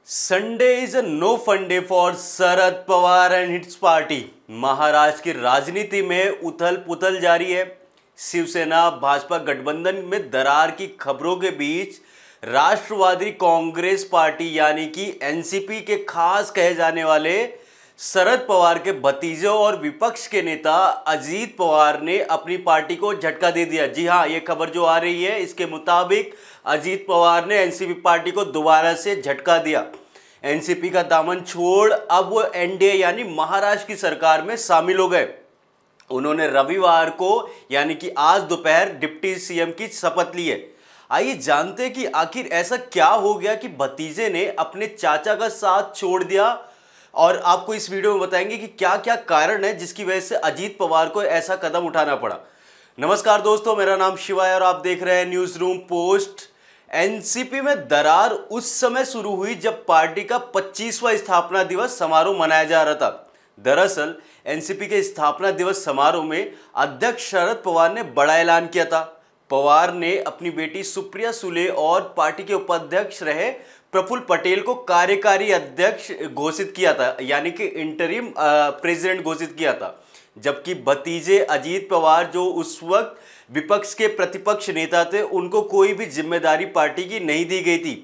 Sunday is a no fun day for Sharad Pawar and his party. Maharashtra की राजनीति में उथल पुथल जारी है। शिवसेना भाजपा गठबंधन में दरार की खबरों के बीच राष्ट्रवादी कांग्रेस पार्टी यानी कि एनसीपी के खास कहे जाने वाले शरद पवार के भतीजे और विपक्ष के नेता अजीत पवार ने अपनी पार्टी को झटका दे दिया। जी हां, ये खबर जो आ रही है इसके मुताबिक अजीत पवार ने एनसीपी पार्टी को दोबारा से झटका दिया। एनसीपी का दामन छोड़ अब वो एनडीए यानी महाराष्ट्र की सरकार में शामिल हो गए। उन्होंने रविवार को यानी कि आज दोपहर डिप्टी सीएम की शपथ ली है। आइए जानते हैं कि आखिर ऐसा क्या हो गया कि भतीजे ने अपने चाचा का साथ छोड़ दिया, और आपको इस वीडियो में बताएंगे कि क्या क्या कारण है जिसकी वजह से अजीत पवार को ऐसा कदम उठाना पड़ा। नमस्कार दोस्तों, मेरा नाम शिवा है और आप देख रहे हैं न्यूज रूम पोस्ट। एनसीपी में दरार उस समय शुरू हुई जब पार्टी का 25वां स्थापना दिवस समारोह मनाया जा रहा था। दरअसल एनसीपी के स्थापना दिवस समारोह में अध्यक्ष शरद पवार ने बड़ा ऐलान किया था। पवार ने अपनी बेटी सुप्रिया सुले और पार्टी के उपाध्यक्ष रहे प्रफुल्ल पटेल को कार्यकारी अध्यक्ष घोषित किया था, यानी कि इंटरिम प्रेसिडेंट घोषित किया था। जबकि भतीजे अजीत पवार जो उस वक्त विपक्ष के प्रतिपक्ष नेता थे, उनको कोई भी जिम्मेदारी पार्टी की नहीं दी गई थी।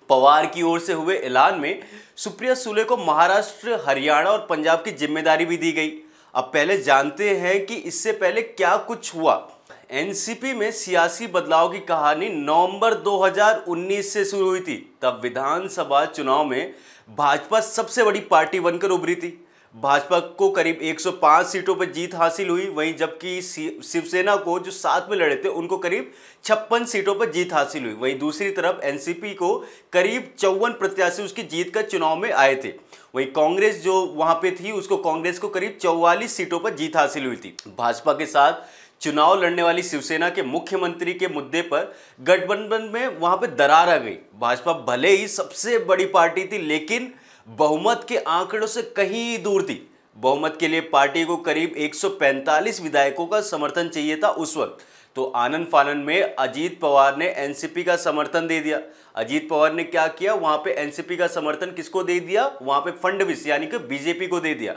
पवार की ओर से हुए ऐलान में सुप्रिया सुले को महाराष्ट्र, हरियाणा और पंजाब की जिम्मेदारी भी दी गई। अब पहले जानते हैं कि इससे पहले क्या कुछ हुआ। एनसीपी में सियासी बदलाव की कहानी नवंबर 2019 से शुरू हुई थी। तब विधानसभा चुनाव में भाजपा सबसे बड़ी पार्टी बनकर उभरी थी। भाजपा को करीब 105 सीटों पर जीत हासिल हुई, वहीं जबकि शिवसेना को जो साथ में लड़े थे उनको करीब 56 सीटों पर जीत हासिल हुई। वहीं दूसरी तरफ एनसीपी को करीब 54 प्रत्याशी उसकी जीत का चुनाव में आए थे। वहीं कांग्रेस जो वहां पे थी उसको कांग्रेस को करीब 44 सीटों पर जीत हासिल हुई थी। भाजपा के साथ चुनाव लड़ने वाली शिवसेना के मुख्यमंत्री के मुद्दे पर गठबंधन में वहां पे दरार आ गई। भाजपा भले ही सबसे बड़ी पार्टी थी, लेकिन बहुमत के आंकड़ों से कहीं दूर थी। बहुमत के लिए पार्टी को करीब 145 विधायकों का समर्थन चाहिए था उस वक्त। तो आनन फानन में अजीत पवार ने एनसीपी का समर्थन दे दिया। अजीत पवार ने क्या किया, वहां पे एनसीपी का समर्थन किसको दे दिया, वहां पे फडणवीस यानी कि बीजेपी को दे दिया।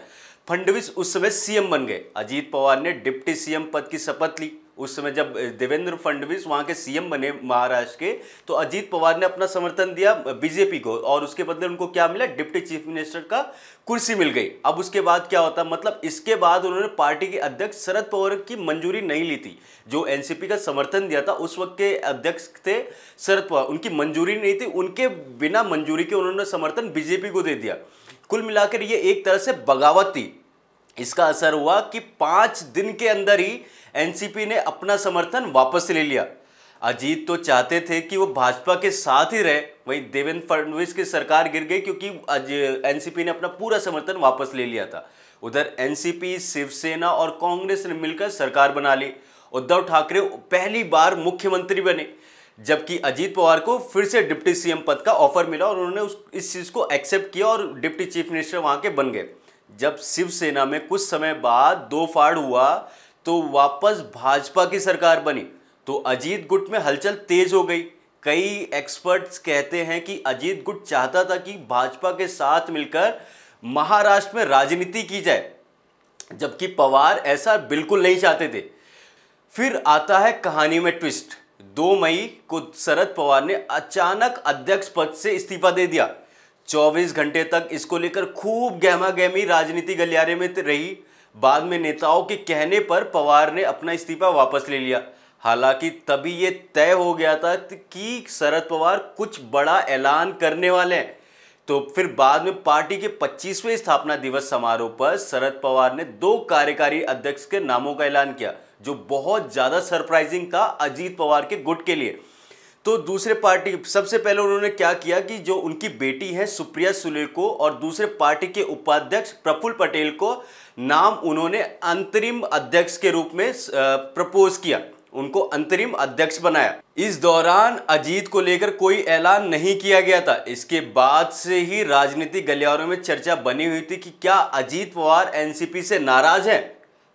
फडणवीस उस समय सीएम बन गए। अजीत पवार ने डिप्टी सीएम पद की शपथ ली। उस समय जब देवेंद्र फडणवीस वहां के सीएम बने महाराष्ट्र के, तो अजीत पवार ने अपना समर्थन दिया बीजेपी को, और उसके बदले उनको क्या मिला, डिप्टी चीफ मिनिस्टर का कुर्सी मिल गई। अब उसके बाद क्या होता, मतलब इसके बाद उन्होंने पार्टी के अध्यक्ष शरद पवार की मंजूरी नहीं ली थी। जो एनसीपी का समर्थन दिया था उस वक्त के अध्यक्ष थे शरद पवार, उनकी मंजूरी नहीं थी। उनके बिना मंजूरी के उन्होंने समर्थन बीजेपी को दे दिया। कुल मिलाकर ये एक तरह से बगावत थी। इसका असर हुआ कि 5 दिन के अंदर ही एनसीपी ने अपना समर्थन वापस ले लिया। अजीत तो चाहते थे कि वो भाजपा के साथ ही रहे, वहीं देवेंद्र फडणवीस की सरकार गिर गई क्योंकि एनसीपी ने अपना पूरा समर्थन वापस ले लिया था। उधर एनसीपी, शिवसेना और कांग्रेस ने मिलकर सरकार बना ली। उद्धव ठाकरे पहली बार मुख्यमंत्री बने, जबकि अजीत पवार को फिर से डिप्टी सीएम पद का ऑफर मिला और उन्होंने इस चीज़ को एक्सेप्ट किया और डिप्टी चीफ मिनिस्टर वहाँ के बन गए। जब शिवसेना में कुछ समय बाद दो फाड़ हुआ तो वापस भाजपा की सरकार बनी, तो अजीत गुट में हलचल तेज हो गई। कई एक्सपर्ट्स कहते हैं कि अजीत गुट चाहता था कि भाजपा के साथ मिलकर महाराष्ट्र में राजनीति की जाए, जबकि पवार ऐसा बिल्कुल नहीं चाहते थे। फिर आता है कहानी में ट्विस्ट। 2 मई को शरद पवार ने अचानक अध्यक्ष पद से इस्तीफा दे दिया। 24 घंटे तक इसको लेकर खूब गहमा गहमी राजनीति गलियारे में रही। बाद में नेताओं के कहने पर पवार ने अपना इस्तीफा वापस ले लिया। हालांकि तभी ये तय हो गया था कि शरद पवार कुछ बड़ा ऐलान करने वाले हैं। तो फिर बाद में पार्टी के 25वें स्थापना दिवस समारोह पर शरद पवार ने 2 कार्यकारी अध्यक्ष के नामों का ऐलान किया, जो बहुत ज़्यादा सरप्राइजिंग था अजीत पवार के गुट के लिए। तो दूसरे पार्टी सबसे पहले उन्होंने क्या किया कि जो उनकी बेटी है सुप्रिया सुले को और दूसरे पार्टी के उपाध्यक्ष प्रफुल्ल पटेल को नाम उन्होंने अंतरिम अध्यक्ष के रूप में प्रपोज किया, उनको अंतरिम अध्यक्ष बनाया। इस दौरान अजीत को लेकर कोई ऐलान नहीं किया गया था। इसके बाद से ही राजनीतिक गलियारों में चर्चा बनी हुई थी कि क्या अजीत पवार एनसीपी से नाराज हैं।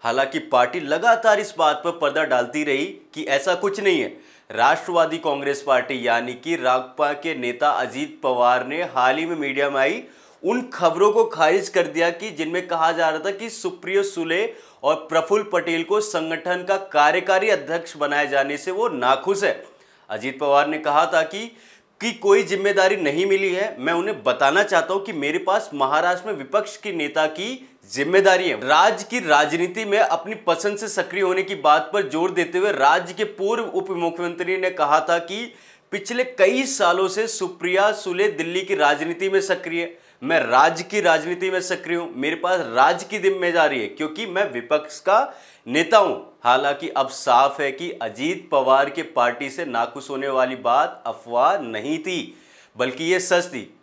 हालांकि पार्टी लगातार इस बात पर पर्दा डालती रही कि ऐसा कुछ नहीं है। राष्ट्रवादी कांग्रेस पार्टी यानी कि रागपा के नेता अजीत पवार ने हाल ही में मीडिया में आई उन खबरों को खारिज कर दिया कि जिनमें कहा जा रहा था कि सुप्रियो सुले और प्रफुल्ल पटेल को संगठन का कार्यकारी अध्यक्ष बनाए जाने से वो नाखुश है। अजीत पवार ने कहा था कि कोई जिम्मेदारी नहीं मिली है। मैं उन्हें बताना चाहता हूं कि मेरे पास महाराष्ट्र में विपक्ष की नेता की जिम्मेदारी है। राज्य की राजनीति में अपनी पसंद से सक्रिय होने की बात पर जोर देते हुए राज्य के पूर्व उप मुख्यमंत्री ने कहा था कि पिछले कई सालों से सुप्रिया सुले दिल्ली की राजनीति में सक्रिय है। मैं राज्य की राजनीति में सक्रिय हूं, मेरे पास राज्य की जिम्मेदारी है क्योंकि मैं विपक्ष का नेता हूं। हालांकि अब साफ है कि अजीत पवार के पार्टी से नाखुश होने वाली बात अफवाह नहीं थी, बल्कि ये सच थी।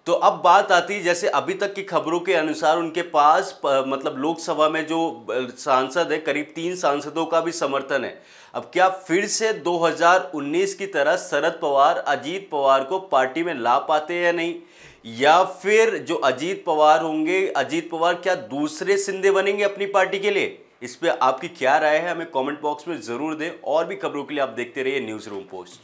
तो अब बात आती है, जैसे अभी तक की खबरों के अनुसार उनके पास मतलब लोकसभा में जो सांसद है, करीब 3 सांसदों का भी समर्थन है। अब क्या फिर से 2019 की तरह शरद पवार अजीत पवार को पार्टी में ला पाते हैं या नहीं, या फिर जो अजीत पवार होंगे, अजीत पवार क्या दूसरे शिंदे बनेंगे अपनी पार्टी के लिए? इस पे आपकी क्या राय है, हमें कमेंट बॉक्स में जरूर दें। और भी खबरों के लिए आप देखते रहिए न्यूज़ रूम पोस्ट।